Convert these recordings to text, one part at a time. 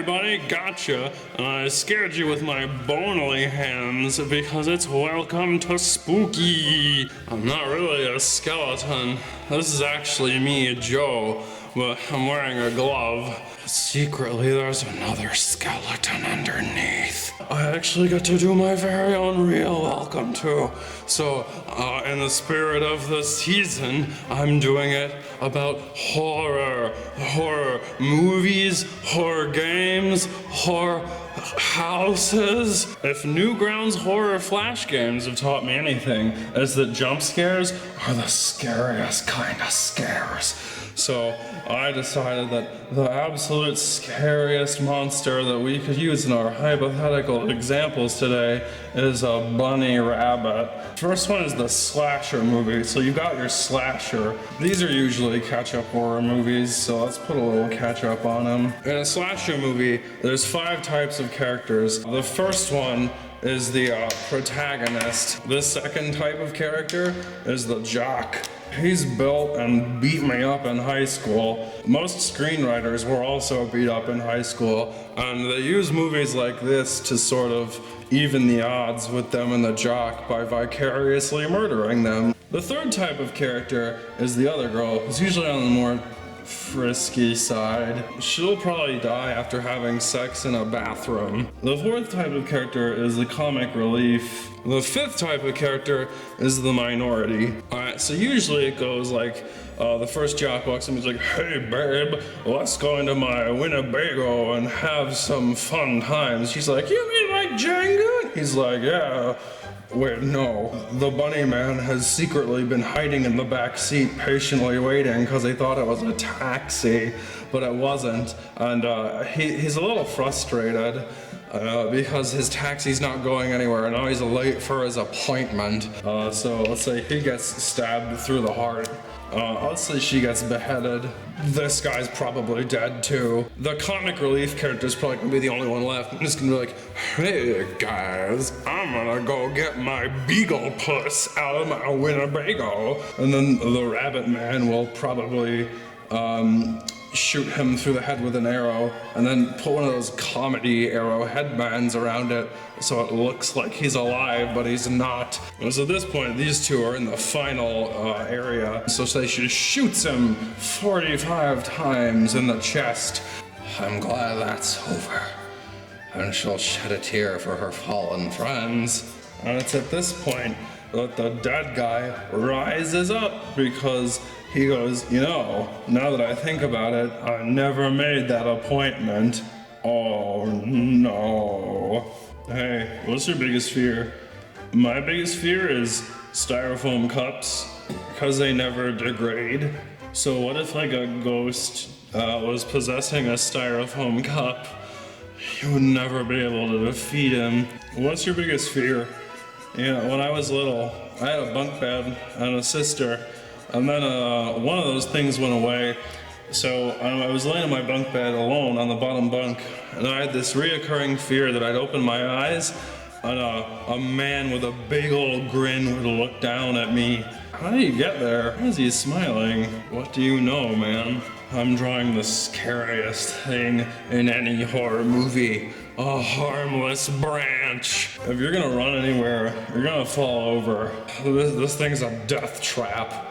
bunny, gotcha. I scared you with my bony hands because it's welcome to spooky. I'm not really a skeleton. This is actually me, Joe, but I'm wearing a glove. Secretly, there's another skeleton underneath. I actually get to do my very own real welcome to. So, in the spirit of the season, I'm doing it about horror. Horror movies, horror games, horror houses. If Newgrounds horror flash games have taught me anything, it's that jump scares are the scariest kind of scares. So I decided that the absolute scariest monster that we could use in our hypothetical examples today is a bunny rabbit. First one is the slasher movie. So you've got your slasher. These are usually catch-up horror movies, so let's put a little catch-up on them. In a slasher movie, there's 5 types of characters. The first one is the protagonist. The second type of character is the jock. He's built and beat me up in high school. Most screenwriters were also beat up in high school, and they use movies like this to sort of even the odds with them and the jock by vicariously murdering them. The third type of character is the other girl, who's usually on the more frisky side. She'll probably die after having sex in a bathroom. The fourth type of character is the comic relief. The fifth type of character is the minority. Alright, so usually it goes like, the first jock walks in and he's like, "Hey babe, let's go into my Winnebago and have some fun times." She's like, "You mean like Jenga?" He's like, "Yeah." Wait, no. The bunny man has secretly been hiding in the back seat, patiently waiting because he thought it was a taxi, but it wasn't. And he's a little frustrated because his taxi's not going anywhere, and now he's late for his appointment. So let's say he gets stabbed through the heart. Let's say she gets beheaded. This guy's probably dead too. The comic relief character's probably gonna be the only one left. I'm just gonna be like, "Hey guys, I'm gonna go get my beagle puss out of my Winnebago." And then the rabbit man will probably shoot him through the head with an arrow, and then put one of those comedy arrow headbands around it so it looks like he's alive, but he's not. And so at this point, these two are in the final area. So she shoots him 45 times in the chest. I'm glad that's over. And she'll shed a tear for her fallen friends. And it's at this point that the dead guy rises up because he goes, "You know, now that I think about it, I never made that appointment. Oh no." Hey, what's your biggest fear? My biggest fear is styrofoam cups because they never degrade. So what if like a ghost was possessing a styrofoam cup? You would never be able to defeat him. What's your biggest fear? Yeah, when I was little, I had a bunk bed and a sister, and then one of those things went away. So I was laying in my bunk bed alone on the bottom bunk, and I had this reoccurring fear that I'd open my eyes and a man with a big old grin would look down at me. How do you get there? Why is he smiling? What do you know, man? I'm drawing the scariest thing in any horror movie. A harmless branch. If you're gonna run anywhere, you're gonna fall over. This thing's a death trap.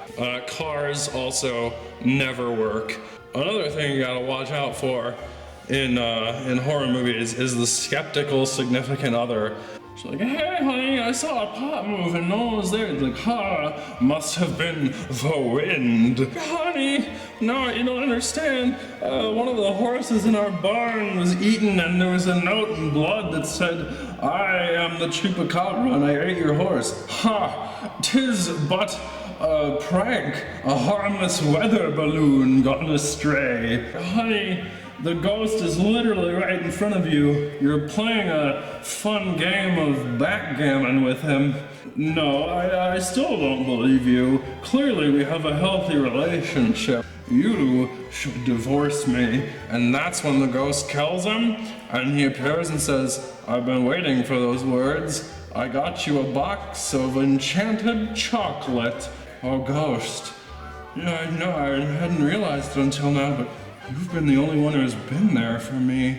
Cars also never work. Another thing you gotta watch out for in horror movies is the skeptical significant other. She's like, "Hey honey, I saw a pot move and no one was there." It's like, "Ha, must have been the wind." "Honey, no, you don't understand. One of the horses in our barn was eaten and there was a note in blood that said, 'I am the chupacabra and I ate your horse.' Ha, 'tis but a prank, a harmless weather balloon gone astray." Honey, the ghost is literally right in front of you. You're playing a fun game of backgammon with him. No, I still don't believe you. Clearly we have a healthy relationship. You should divorce me. And that's when the ghost kills him, and he appears and says, "I've been waiting for those words. I got you a box of enchanted chocolate." Oh, ghost. Yeah, I know, I hadn't realized it until now, but you've been the only one who's been there for me.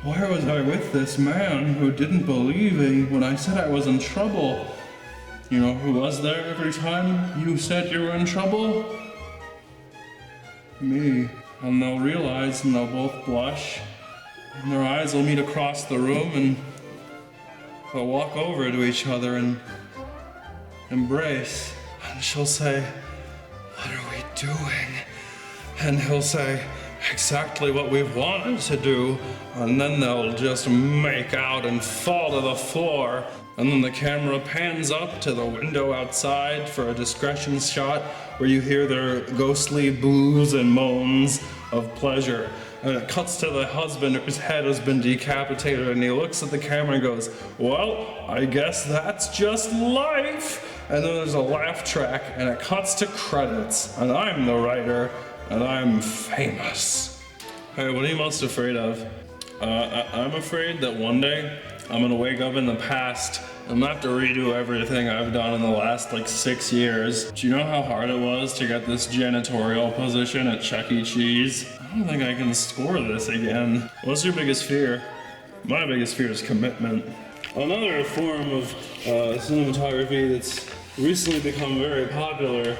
Why was I with this man who didn't believe me when I said I was in trouble? You know who was there every time you said you were in trouble? Me. And they'll realize and they'll both blush. And their eyes will meet across the room and they'll walk over to each other and embrace. And she'll say, "What are we doing?" And he'll say, "Exactly what we've wanted to do." And then they'll just make out and fall to the floor. And then the camera pans up to the window outside for a discretion shot where you hear their ghostly boos and moans of pleasure. And it cuts to the husband whose head has been decapitated, and he looks at the camera and goes, "Well, I guess that's just life." And then there's a laugh track, and it cuts to credits. And I'm the writer, and I'm famous. Hey, what are you most afraid of? I'm afraid that one day I'm gonna wake up in the past. I'm gonna have to redo everything I've done in the last 6 years. Do you know how hard it was to get this janitorial position at Chuck E. Cheese? I don't think I can score this again. What's your biggest fear? My biggest fear is commitment. Another form of cinematography that's recently become very popular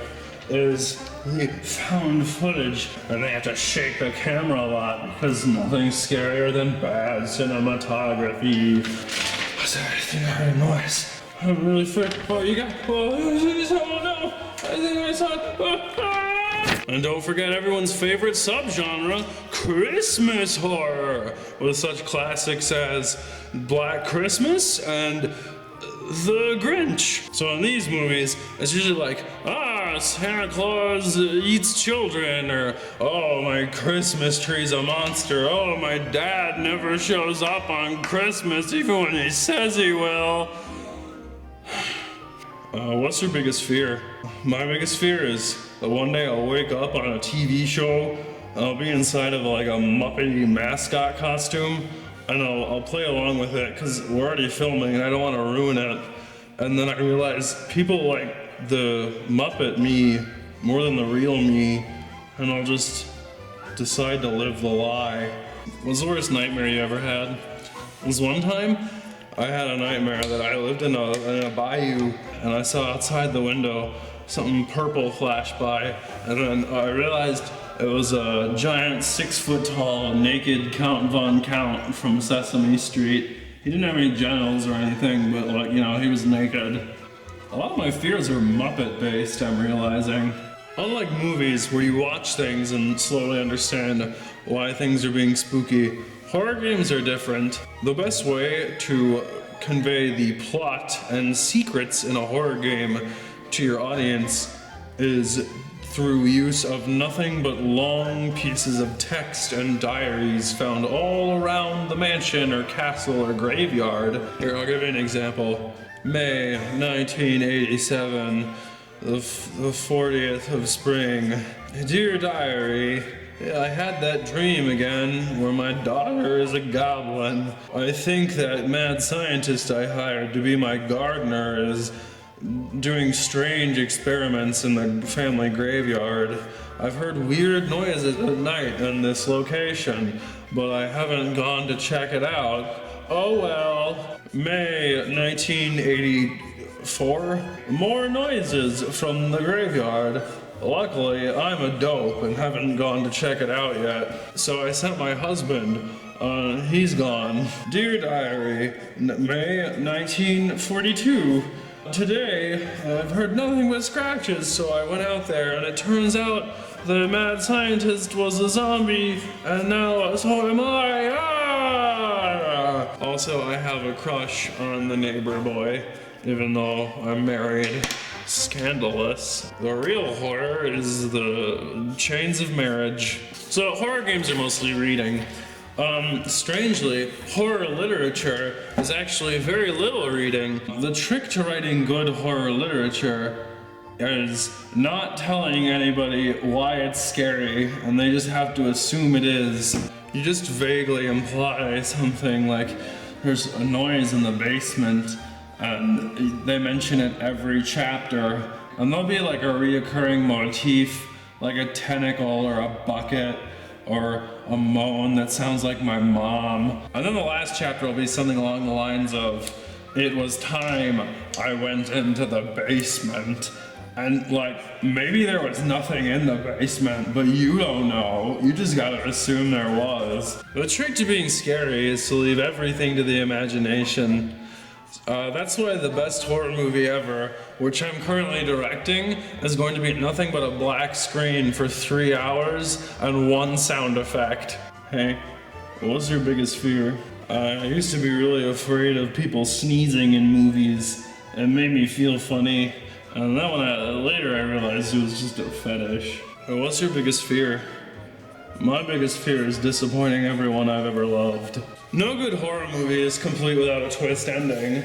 is the found footage, and they have to shake the camera a lot because nothing's scarier than bad cinematography. Was there anything? I heard a noise. I'm really afraid. Oh, you got. Oh no! I think I saw it. And don't forget everyone's favorite subgenre, Christmas horror, with such classics as Black Christmas and The Grinch. So in these movies, it's usually Santa Claus eats children, or oh, my Christmas tree's a monster, oh, my dad never shows up on Christmas even when he says he will. What's your biggest fear? My biggest fear is that one day I'll wake up on a TV show, and I'll be inside of a Muppety mascot costume, and I'll play along with it because we're already filming and I don't want to ruin it. And then I realize people like the Muppet me more than the real me, and I'll just decide to live the lie. What's the worst nightmare you ever had? This one time, I had a nightmare that I lived in a bayou, and I saw outside the window something purple flash by, and then I realized it was a giant 6-foot-tall naked Count Von Count from Sesame Street. He didn't have any genitals or anything, but he was naked. A lot of my fears are Muppet-based, I'm realizing. Unlike movies where you watch things and slowly understand why things are being spooky, horror games are different. The best way to convey the plot and secrets in a horror game to your audience is through use of nothing but long pieces of text and diaries found all around the mansion or castle or graveyard. Here, I'll give you an example. May 1987, the 40th of spring. Dear diary, I had that dream again where my daughter is a goblin. I think that mad scientist I hired to be my gardener is doing strange experiments in the family graveyard. I've heard weird noises at night in this location, but I haven't gone to check it out. Oh well. May 1984, more noises from the graveyard. Luckily, I'm a dope and haven't gone to check it out yet. So I sent my husband. He's gone. Dear diary, May 1942. Today, I've heard nothing but scratches, so I went out there, and it turns out the mad scientist was a zombie, and now so am I. Ah! Also, I have a crush on the neighbor boy, even though I'm married. Scandalous. The real horror is the chains of marriage. So horror games are mostly reading. Strangely, horror literature is actually very little reading. The trick to writing good horror literature is not telling anybody why it's scary, and they just have to assume it is. You just vaguely imply something like there's a noise in the basement, and they mention it every chapter, and there'll be a reoccurring motif, like a tentacle or a bucket. or a moan that sounds like my mom. And then the last chapter will be something along the lines of, it was time I went into the basement. And like, maybe there was nothing in the basement, but you don't know. You just gotta assume there was. The trick to being scary is to leave everything to the imagination. That's why the best horror movie ever, which I'm currently directing, is going to be nothing but a black screen for 3 hours and one sound effect. Hey, what was your biggest fear? I used to be really afraid of people sneezing in movies. It made me feel funny. And then later I realized it was just a fetish. What's your biggest fear? My biggest fear is disappointing everyone I've ever loved. No good horror movie is complete without a twist ending.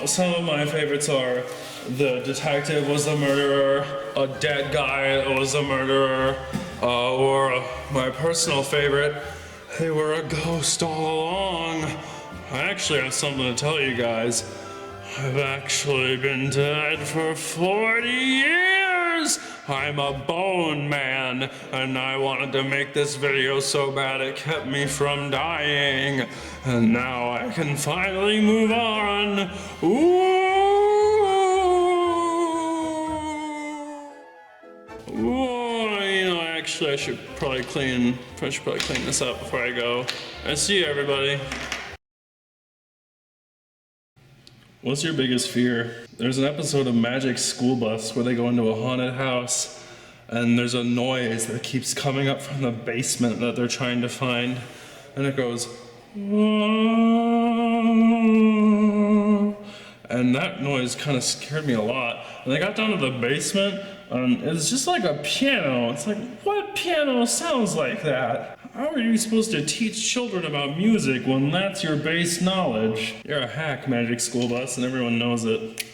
Some of my favorites are the detective was the murderer, a dead guy was the murderer, or my personal favorite, they were a ghost all along. I actually have something to tell you guys. I've actually been dead for 40 years! I'm a bone man, and I wanted to make this video so bad it kept me from dying. And now I can finally move on. Ooh! Actually, I should probably clean this up before I go. I see you, everybody. What's your biggest fear? There's an episode of Magic School Bus where they go into a haunted house and there's a noise that keeps coming up from the basement that they're trying to find. And it goes, and that noise kind of scared me a lot. And I got down to the basement and it's just like a piano. It's like, what piano sounds like that? How are you supposed to teach children about music when that's your base knowledge? You're a hack, Magic School Bus, and everyone knows it.